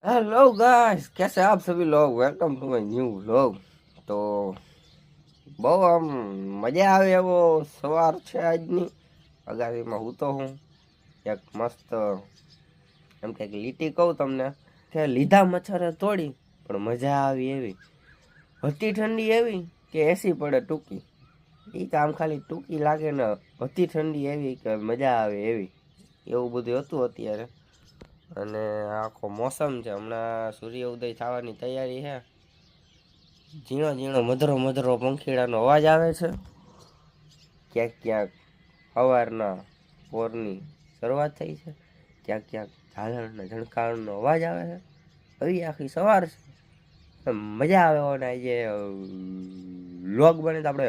Hello guys, कैसे आप सभी लोग। Welcome to my new vlog. તો બહુ આમ મજા આવે એવો સવાર છે આજની. અગાડીમાં હું તો હું એક મસ્ત એમ કે લીટી કહું તમને કે લીધા મચ્છરે તોડી પણ મજા આવી એવી હતી ઠંડી એવી કે એસી પડે ટૂંકી. એ કામ ખાલી ટૂંકી લાગે ને હતી ઠંડી એવી કે મજા આવે એવી, એવું બધું હતું અત્યારે. અને આખો મોસમ છે, હમણાં સૂર્ય ઉદય થવાની તૈયારી છે. ઝીણો ઝીણો મધરો મધરો પંખીડાનો અવાજ આવે છે. ક્યાંક ક્યાંક સવારના પોરની શરૂઆત થઈ છે, ક્યાંક ક્યાંક ઝાલરના ઝણકારનો અવાજ આવે છે. આવી આખી સવાર છે, મજા આવે. અને જે લોગ બને તો આપણે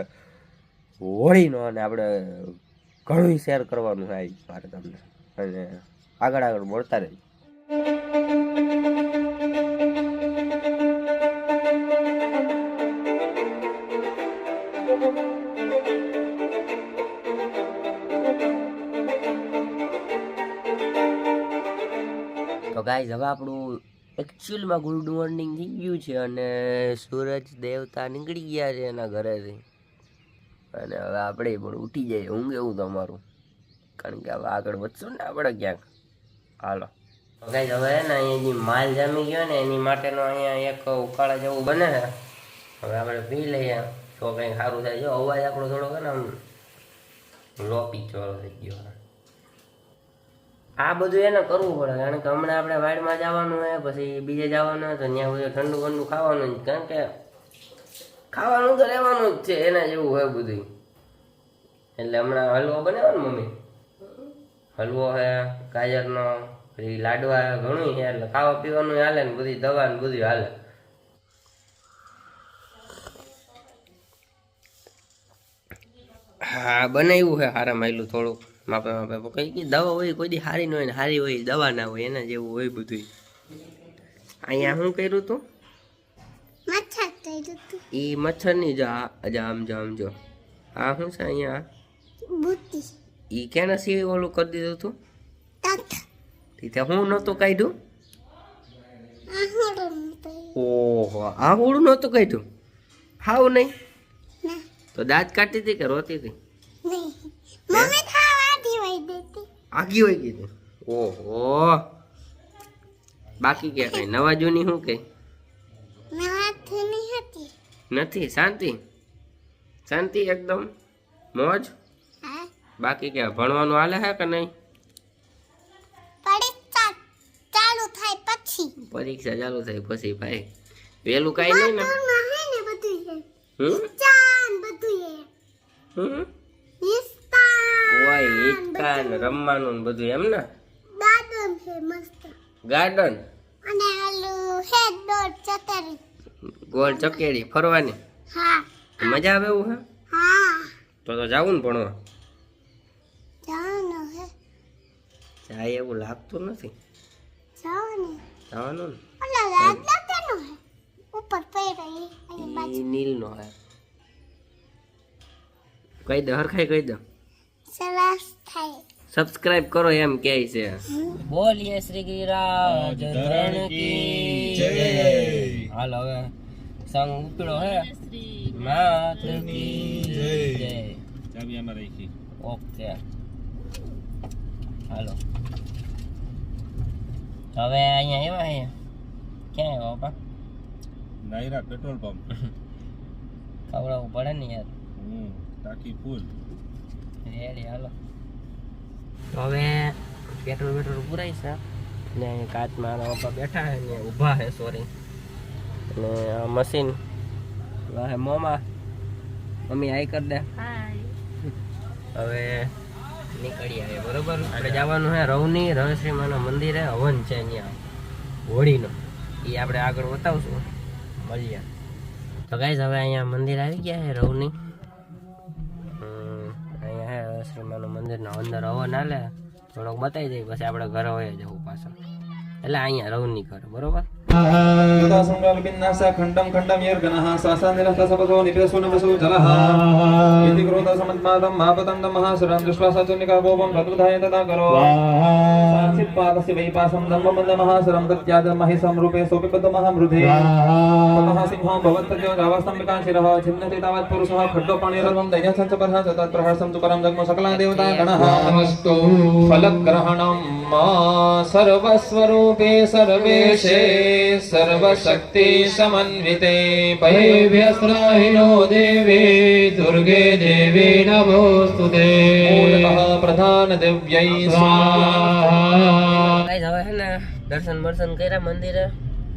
હોળીનો અને આપણે ઘણું શેર કરવાનું થાય મારે તમને, અને આગળ આગળ મળતા રહી. તો ગાઈઝ, હવે આપણું એકચ્યુઅલમાં ગુડ મોર્નિંગ થઈ ગયું છે અને સૂરજ દેવતા નીકળી ગયા છે એના ઘરેથી. અને હવે આપણે પણ ઉઠી જઈએ. ઊંઘ એવું તમારું, કારણ કે હવે આગળ વધશું ને આપણે ક્યાંક. હાલો ગાઈઝ, હવે ને અહીંયા જે માલ જામી ગયો ને એની માટેનો અહીંયા એક ઉકાળા જેવું બને છે. હવે આપણે પી લઈએ તો કંઈક સારું થાય. જો અવાજ આપણો થોડો છે ને આમ લો પીચ વાળો થઈ ગયો. આ બધું એને કરવું પડે, કારણ કે હમણાં આપણે વાડમાં જવાનું હોય, પછી બીજે જવાનું હોય તો ત્યાં બધું ઠંડુ ઠંડુ ખાવાનું જ, કારણ કે ખાવાનું તો રહેવાનું જ છે એના જેવું હોય બધું. એટલે હમણાં હલવો બનાવ્યો ને મમ્મી, હલવો હે ગાજરનો, પછી લાડવા ઘણું છે, એટલે ખાવા પીવાનું હાલે ને બધી દવા ને બધું હાલે. હા, બનાવ્યું છે સારા માયલું થોડુંક માપે માપે. કઈ દવા હોય કોઈ દી સારી ન હોય ને સારી હોય દવા ના હોય, એના જેવું હોય બધું. અહીંયા શું કર્યું તું? એ મચ્છરની જો આમ જો આ શું છે અહીંયા ઈ કેના સિવાય ઓલું કરી દીધું તું? હું નહોતું કાઢ્યું. ઓહો, આ હોળું નહોતું કાઢ્યું? હાવ નહીં તો દાંત કાઢતી હતી કે રોતી હતી? આગી હોય કીધું. ઓહો, બાકી કે કઈ નવા જૂની શું કઈ નથી? શાંતિ શાંતિ એકદમ મોજ. બાકી કે ભણવાનું હાલે છે કે નહીં? પરીક્ષા ચાલુ થાય પછી ભાઈ વેલું કઈ નહીં ને. ઓય હિચકા ને રમવાનું ને બધું એમ ને. ગાર્ડન અને ગોળ ચકેડી ફરવાની મજા આવે એવું હે? તો જાવું ને ભણવા? જાય એવું લાગતું નથી. જવાનું ને નીલ નો હે. કહી દે હરખાઈ કહી દે. સબસ્ક્રાઇબ કરો એમ કહે છે. બોલીએ શ્રી ગિરિરાજ કી જય. હાલ હવે સંગ ઉપડો હે માત કી જય. ચાબી આમાં રાખી. ઓકે હાલો હવે અહીંયા આવ્યા. ક્યાં આવ્યા બાપા? Naira petrol pump. ખવડાવવું પડે ને યાર. ટાંકી ફૂલ રેડી. હાલો તો હવે પેટ્રોલ પુરાય છે ને કાચમાં પપ્પા બેઠા છે ને ઊભા છે, સોરી. અને આ મશીન વાહે મોમાં. મમ્મી આઈ કર દે. હવે નીકળી આવે બરોબર. આપણે જવાનું છે રવની રહસ્યમાના મંદિરે. હવન છે અહીંયા હોળીનો, એ આપણે આગળ બતાવશું. મળીએ. તો ગાઈઝ, હવે અહીંયા મંદિર આવી ગયા છે રવની. અહીંયા હે શ્રીમાનું મંદિરના અંદર હવન હાલે. થોડોક બતાવી દઈએ પછી આપણે ઘરે હોય જવું પાછળ. એટલે અહીંયા રવ નહીં કરે બરોબર. खंडम खंडम यर्गनः सासानिरस्तसपसो निपेसो नमसो जलः इति क्रोधसमन्मादं महापतन्दं महासुरं दृष्ट्वा सचुनिका कोपं तद्वधाय तथा करो साक्षित्पादस्य वैपासं दम्भमन्दमहासुरं तत्याजमहिसं रूपे सोऽपिबद्धमहामृधे ततः सिंहो भवत्तजो जावस्तम्भिकां शिरः छिन्नति तावत् पुरुषः खड्गोपाणिरवं दैन्यसं च परः तत्प्रहर्षं तु परं जग्मो सकला देवता गणः नमस्तु फलग्रहणं सर्वस्वरूपे सर्वेशे सर्वशक्ति समन्विते भयभ्यस्त्राहिनो देवी दुर्गे देवी नमोस्तुते मूलतः प्रधान दिव्यै स्वाहा. હવે હે ને દર્શન બર્શન કર્યા મંદિરે,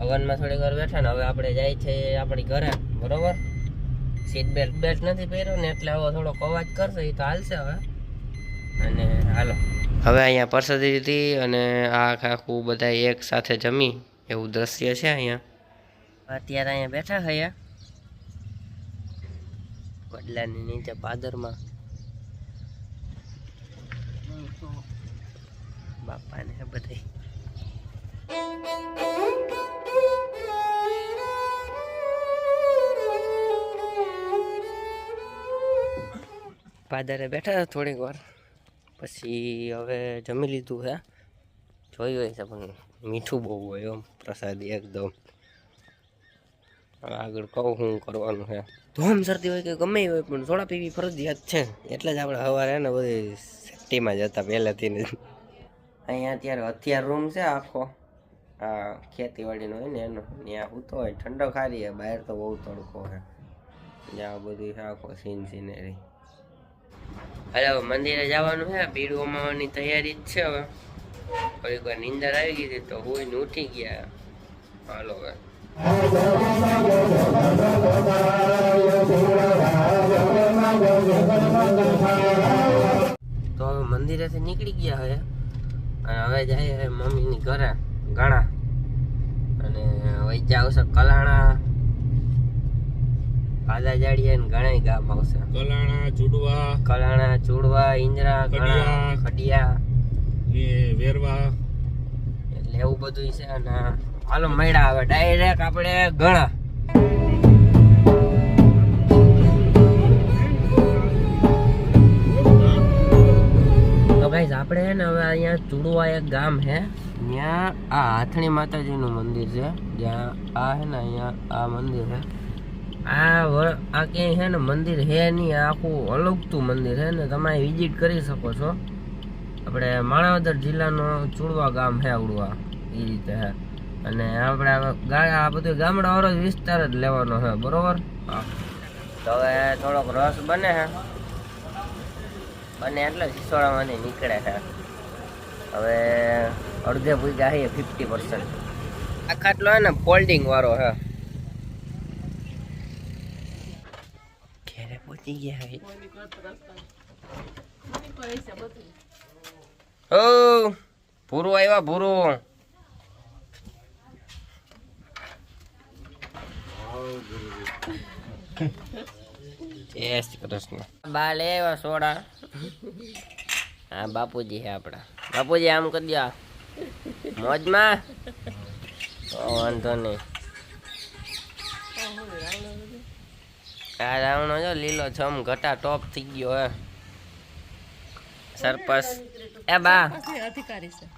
હવનમાં થોડી વાર બેઠા ને હવે આપણે જાય છે આપણી ઘરે બરોબર. સીટ બેલ્ટ નથી પહેર્યો ને એટલે હવે થોડોક અવાજ કરશે એ તો હાલશે હવે. અને હાલો હવે અહીંયા પ્રસાદી લીધી અને આખું બધા એક સાથે જમી એવું દ્રશ્ય છે અહીંયા. અત્યારે અહીંયા બેઠા થયા વડલાની નીચે પાદરમાં બાપાને બધા પાદરે બેઠા થોડીક વાર પછી હવે જમી લીધું છે. જોયું હોય છે પણ મીઠું બહુ હોય એમ પ્રસાદી એકદમ. આગળ કહું શું કરવાનું છે. ધોમ શરદી હોય કે ગમે હોય પણ સોડા પીવી ફરજિયાત છે. એટલે જ આપણે સવારે ને બધી સેફ્ટીમાં જતા પહેલાંથી જ. અહીંયા અત્યારે હથિયાર રૂમ છે આખો, આ ખેતીવાડીનો હોય ને એનો. ત્યાં સૂતો હોય, ઠંડક સારી છે, બહાર તો બહુ તડકો છે. જ્યાં બધું છે આખો સિનરી. હવે મંદિરે જવાનું છે, ભીડ ઉમાવાની તૈયારી જ છે. હવે થોડીક વાર નીંદર આવી ગઈ હતી તો હોઈને ઉઠી ગયા. હાલો હવે તો હવે મંદિરેથી નીકળી ગયા હવે અને હવે જાય મમ્મીની ઘરે ઘણા. અને વચ્ચે આવશે કલાણા, આદાજાડીયા ને ઘણા ગામ આવશે. કલાણા, ચુડવા, ઇન્દ્રા, ઘણા, ખડિયા, વેરવા, એટલે એવું બધું છે. અને હાલો મળ્યા હવે ડાયરેક્ટ આપણે ઘણા. તો ગાઈસ આપણે છે ને હવે અહીંયા ચુડવા એક ગામ છે, ત્યાં આ હાથણી માતાજીનું મંદિર છે. જ્યાં આ છે ને અહીંયા આ મંદિર છે. આ ક્યાંય છે ને મંદિર હે નહીં, આખું અલગતું મંદિર છે ને. તમે વિઝિટ કરી શકો છો. આપણે માણાવદર જિલ્લાનો ચુડવા ગામ છે આવડવા એ રીતે છે. અને આપણે આ બધું ગામડાવાળો વિસ્તાર જ લેવાનો છે બરોબર. તો હવે થોડોક રસ બને છે, બને એટલે સિસોડામાંથી નીકળે છે. હવે અડધે પૂજા છે 50%. આ ખાટલો છે ને ફોલ્ડિંગ વાળો છે. ઘેરે પહોંચી ગયા છે. ઓ ભૂરું આવ્યા, ભૂરું. જય શ્રી કૃષ્ણ. બા લે આવ્યા સોડા. હા બાપુજી છે આપડા. બાપુજી આમ કરી દો મોજમાં. વાંધો નહીં. આ રાવણો જો લીલો છમ ઘટા ટોપ થઈ ગયો હે. સરપંચ એ બા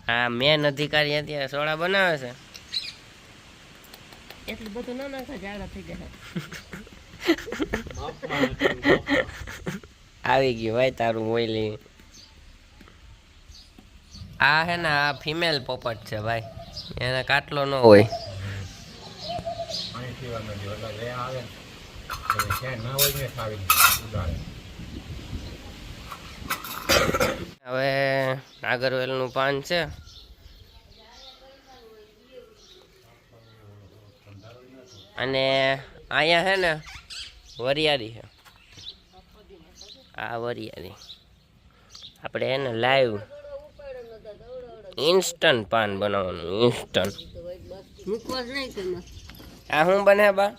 હા મેન અધિકારી અત્યારે સોડા બનાવે છે. એટલું બધું ના નાખે, જાડા થઈ ગયા. આવી ગયું ભાઈ તારું મોયલી. આ હે ને આ ફિમેલ પોપટ છે ભાઈ, એને કાટલો ન હોય. હવે નાગરવેલનું પાન છે. અને અહીંયા છે ને વરિયાળી છે. આ વરિયાળી આપણે એને લાઈવ ઇન્સ્ટન્ટ પાન બનાવવાનું. ઇન્સ્ટન્ટ આ શું બને બા?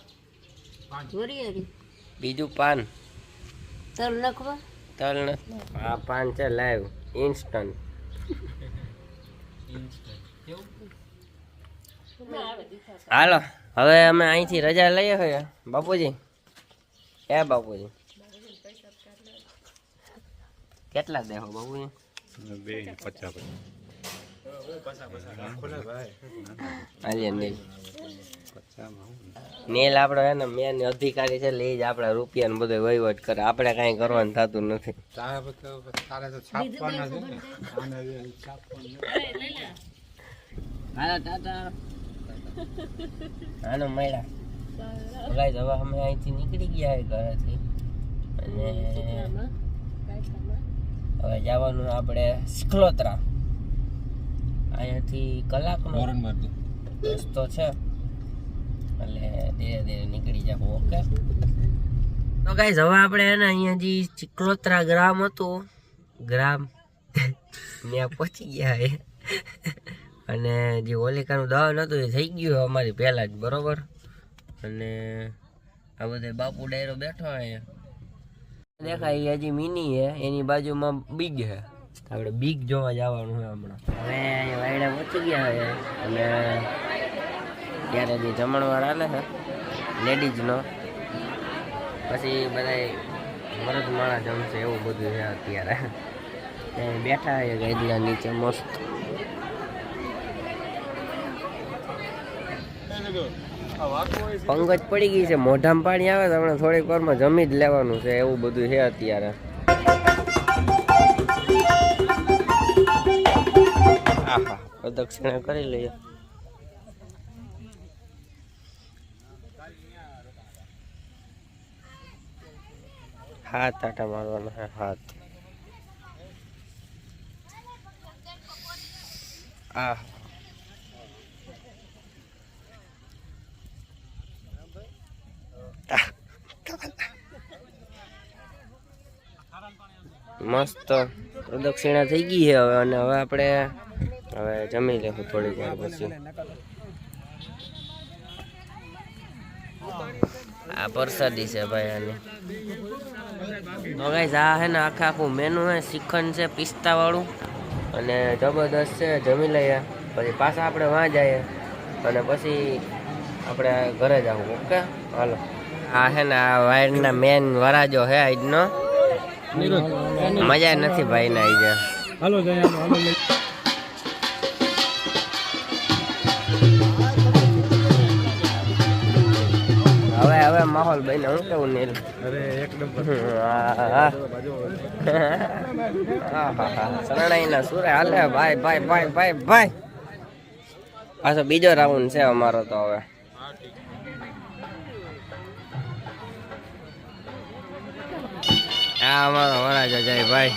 બીજું પાન તલ નાખવા? તલ નથી, આ પાન છે લાઈવ ઇન્સ્ટન્ટ. હાલો હવે અમે અહીંથી રજા લઈએ છીએ બાપુજી. એ બાપુજી કેટલા દેહો બાપુજી? 250. હાલીએ નીલ આપણો હે ને મેન અધિકારી છે, લઈ જ આપણા રૂપિયા ને બધો વહીવટ કરે, આપણે કાંઈ કરવાનું થતું નથી. હાલો ટાટા. હાલો મળ્યા. ગાઈસ હવે અમે અહીંથી નીકળી ગયા ઘરેથી અને હવે જવાનું આપણે સિકલોતરા. અહીંયાથી કલાકનો રસ્તો છે એટલે ધીરે ધીરે નીકળી જાવ. ઓકે તો ગાઈસ હવે આપણે એને અહીંયા જે ચિકલોતરા ગ્રામ હતું ગ્રામ ત્યાં પહોંચી ગયા છે અને જે હોલિકાનું દહન હતું એ થઈ ગયું અમારી પહેલાં જ બરોબર. અને આ બધા બાપુ ડાયરો બેઠો અહીંયા દેખાય એ હજી મિની છે, એની બાજુમાં બિગ છે. આપણે બિગ જોવા જવાનું છે હમણાં. હવે અહીંયા વાયડા પહોંચી ગયા છે અને ત્યારે જે જમણવાર હાલે છે લેડીઝનો, પછી બધા મરદ માણા જમશે એવું બધું છે અત્યારે. બેઠા છે ગાદલા નીચે મસ્ત. પંગજ પડી ગઈ છે, મોઢામાં પાણી આવે તો હમણાં થોડીક વારમાં જમી જ લેવાનું છે એવું બધું છે અત્યારે. આહા પ્રદક્ષિણા કરી લઈએ. હાથ આટા મારવાનો છે હાથ. આ મસ્ત પ્રદક્ષિણા થઈ ગઈ છે હવે. અને હવે આપણે હવે જમી લેવું થોડીક વાર પછી. આ પ્રસાદી છે ભાઈ આની. તો ગાઈસ આ હે ને આખું મેનુ હે, શ્રીખંડ છે પિસ્તા વાળું અને જબરદસ્ત છે. જમી લઈએ પછી પાછા આપણે વાં જઈએ અને પછી આપણે ઘરે જવું. ઓકે હાલો. આ હે ને આ વાયરના મેન વરાજો હે આજનો. મજા નથી ભાઈ ના આવી જાય. હાલો જાય હાલો. હવે હવે માહોલ બને હું કેવું નીલ? અરે એકદમ શરણાઈના સુરે હાલે ભાઈ ભાઈ ભાઈ ભાઈ ભાઈ. પાછો બીજો રાઉન્ડ છે અમારો તો હવે. આ અમારો વરાજો જાય ભાઈ.